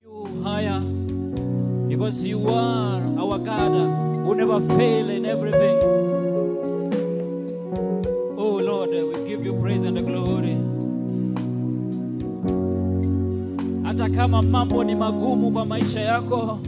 you higher because you are our God who never fail in everything. Oh Lord, we give you praise and glory. Hata kama mambo ni magumu kwa maisha yako,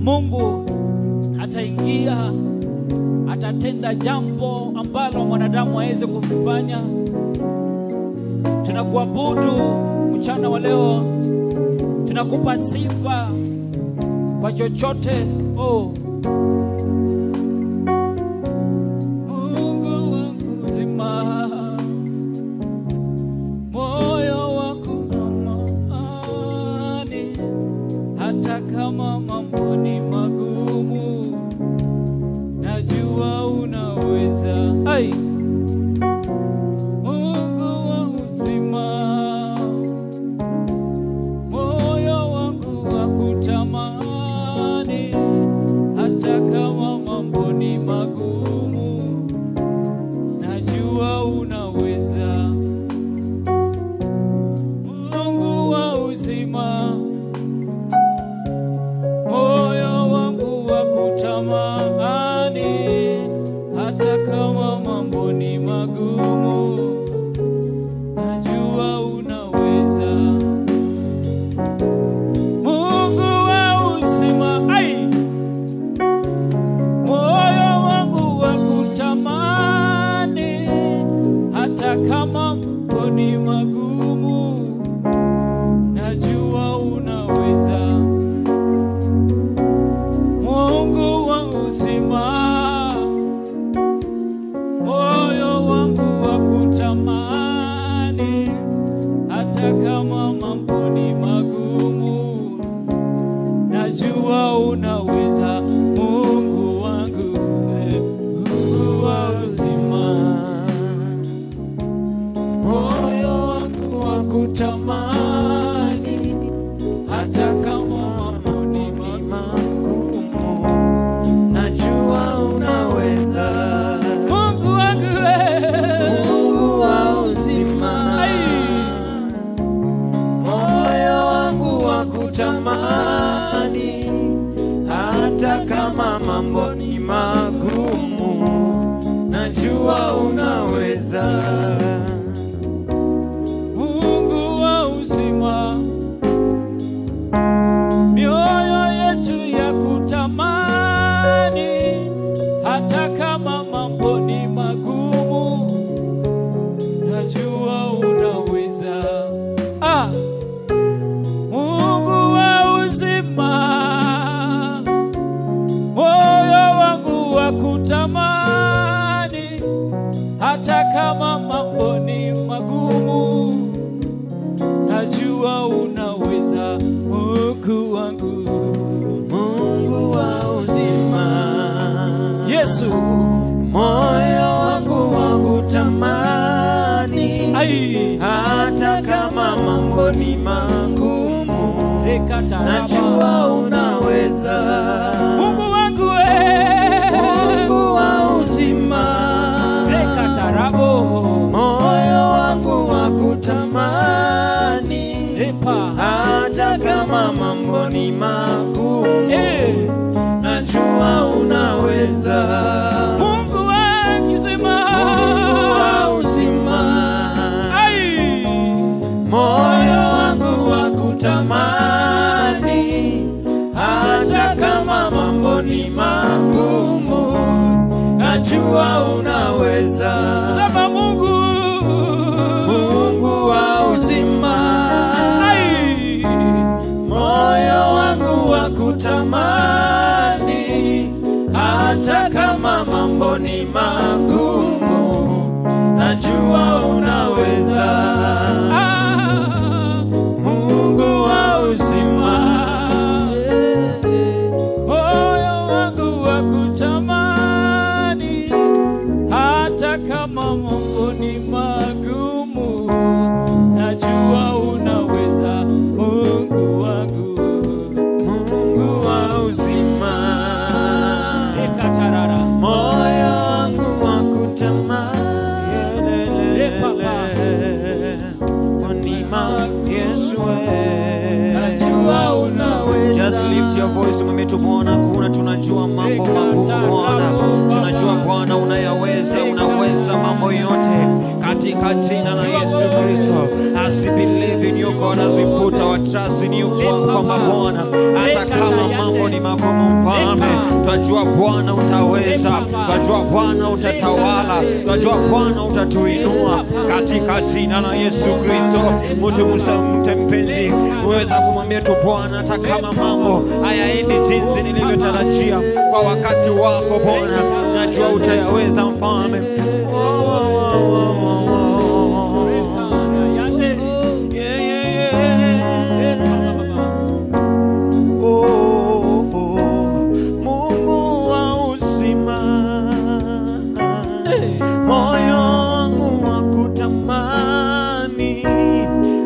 Mungu ataingia, atatenda jambo ambalo mwanadamu hawezi kufanya. Tunakuabudu mchana wa leo, tunakupa sifa kwa chochote. Oh Mungu wangu zima, moyo wako amani, hata kama mambo ni magumu, najua unaweza. Ai kama mboni magumu, najua unaweza. Mungu wa uzima, moyo wangu wakutamani, hata kama mambo ni magumu, najua unaweza. Mungu wangu, Mungu wa uzima, kutamani, hata kama mambo ni magumu, najua unaweza. Mungu wangu, Mungu wa uzima, moyo wangu wakutamani, hata kama mambo ni magumu, najua unaweza. Mioyo yetu ya kutamani, hata kama mambo ni magumu, najua unaweza. Mungu wa uzima, moyo wangu wa kutamani, hata kama mambo ni magumu, najua unaweza. Mungu wangu, Mungu wa uzima, Yesu, moyo wangu wakutamani, hata kama mambo ni magumu, najua unaweza. Mungu wangu, Mungu wa uzima, moyo wangu wakutamani, hata kama mambo ni magumu, najua unaweza. Mungu wa uzima, Mungu wa uzima, moyo wangu wakutamani, hata kama mambo ni magumu, najua unaweza. Sema Mungu, Mungu wa uzima, moyo wangu wakutamani, hata kama mambo ni magumu, najua unaweza. Mungu wa uzima, moyo wangu wakutamani, hata kama mambo ni magumu, najua unaweza. Mungu wangu, Mungu wa uzima, moyo wangu wakutamani, Yesu utaweza mambo yote katika jina la Yesu Kristo. As we believe in you God, as we put our trust in you kwamba Bwana, hata kama mambo ni magumu Mfalme, twajua Bwana utaweza, twajua Bwana utatawala, twajua Bwana utatuinua katika jina la Yesu Kristo. Mtu mpenzi, uweza kumwambia tu Bwana, hata kama mambo hayaendi jinsi nilivyotarajia, kwa wakati wako Bwana najua utayaweza Mfalme. Mungu wa uzima, moyo wangu wakutamani,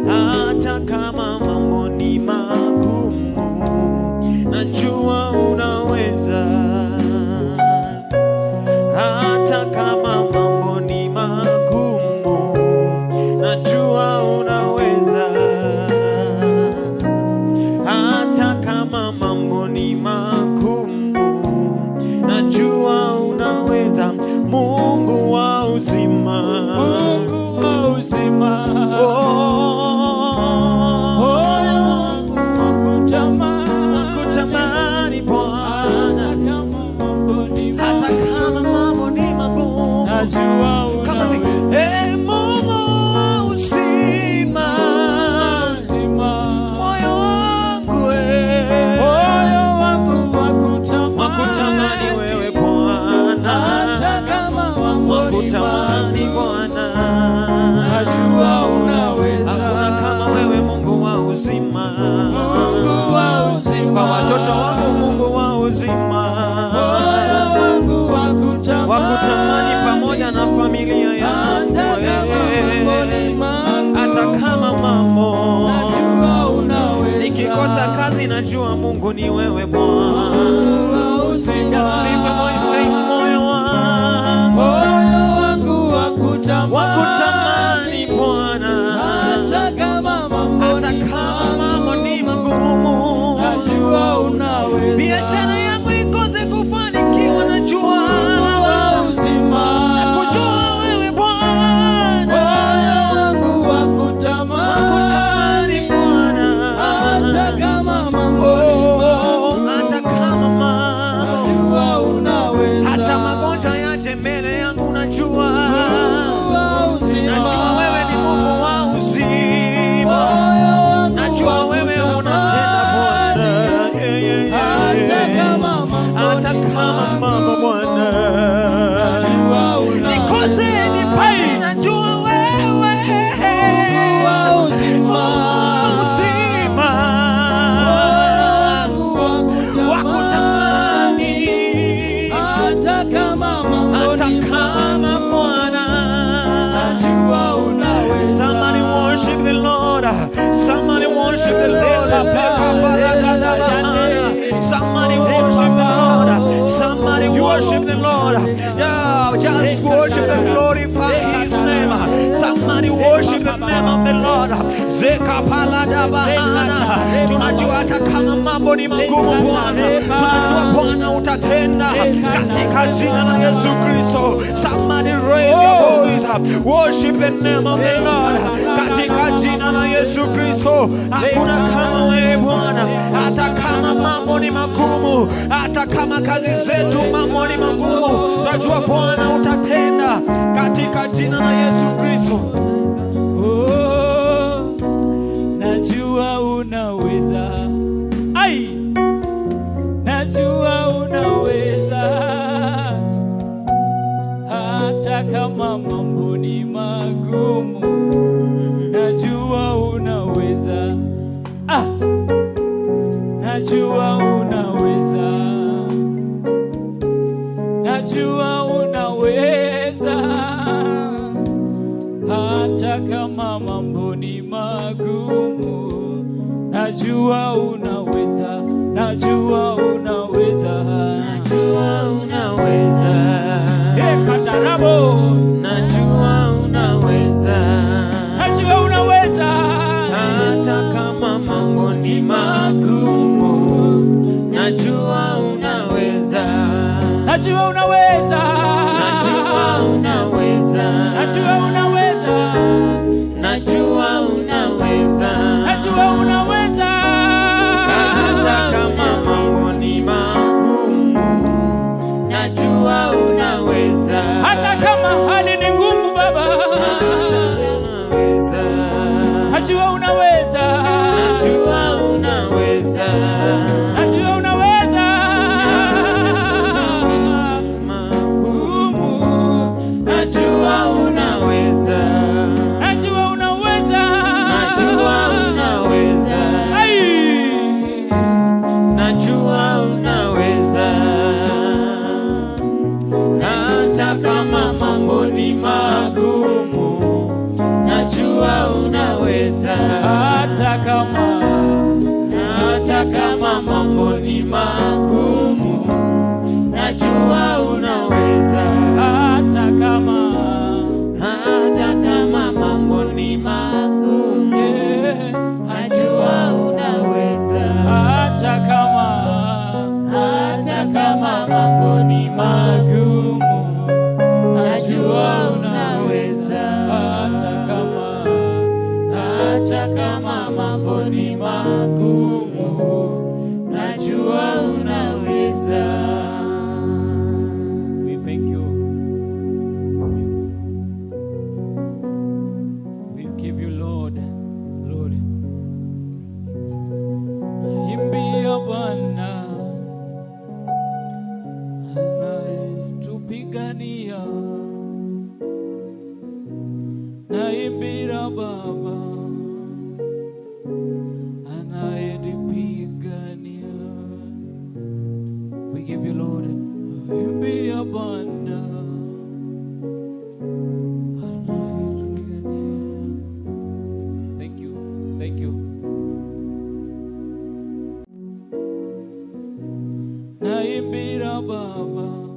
hata kama mambo ni magumu, najua unaweza. Hata kama mambo ni magumu, najua unaweza. Hata kama mambo ni magumu, najua unaweza. Mungu wa uzima, Mungu wa uzima, wakutamani Bwana, hata kama mambo ni magumu, najua kama si Mungu wa uzima, moyo wangu wakutamani wewe Bwana, wakutamani Bwana, najua unaweza. hakuna kama wewe Mungu wa uzima, kwa watoto wangu Mungu wa uzima, wakutamani pamoja na familia yangu, hata kama mambo nikikosa kazi, najua Mungu ni wewe Bwana. Just lift your voice, say moyo wangu wakutamani Bwana, hata kama mambo ni magumu, biashara yangu ikose kufanikiwa, najua nakujua wewe Bwana, wakutamani Bwana, hata kama mambo, hata magonjwa yaje mbele yangu, najua wewe ni Mungu wa uzima, najua wewe unatenda Bwana, hata kama mambo Bwana nikose nipate, najua wewe uzima, wakutamani hata kama Bwana, somebody worship the Lord, somebody worship the Lord, somebody worship the Lord, somebody worship the Lord, yeah, just worship and glorify His name. Somebody worship the name of the Lord. Tunajua hata kama mambo ni magumu Bwana, tunajua Bwana utatenda katika jina la Yesu Kristo. Somebody raise your voice up, worship the name of the Lord katika jina la Yesu Kristo. Hakuna kama wewe Bwana, hata kama mambo ni magumu, hata kama kazi zetu mambo ni magumu, tunajua Bwana utatenda katika jina la Yesu Kristo. Najua unaweza, najua unaweza, hata kama mambo ni magumu, najua unaweza, najua unaweza, najua unaweza, hata kama mambo ni magumu, najua unaweza, najua unaweza, Najua unaweza, katarabo, najua unaweza, najua unaweza, hata kama mambo ni magumu, najua unaweza, najua unaweza, najua unaweza. Najua unaweza. Najua unaweza. Najua unaweza. Najua unaweza. Hata kama mambo ni magumu, najua unaweza. Hata kama mambo ni magumu, najua unaweza. hata kama mambo ni magumu, najua unaweza. hata kama mambo ni magumu, najua unaweza. hata kama mambo ni magumu, najua unaweza. we thank you. We give you Lord. Naimbia Bwana anayetupigania. Naimbia Baba anayetupigania. We give you Lord. Naimbia Bwana anayetupigania. Thank you. Naimbia Baba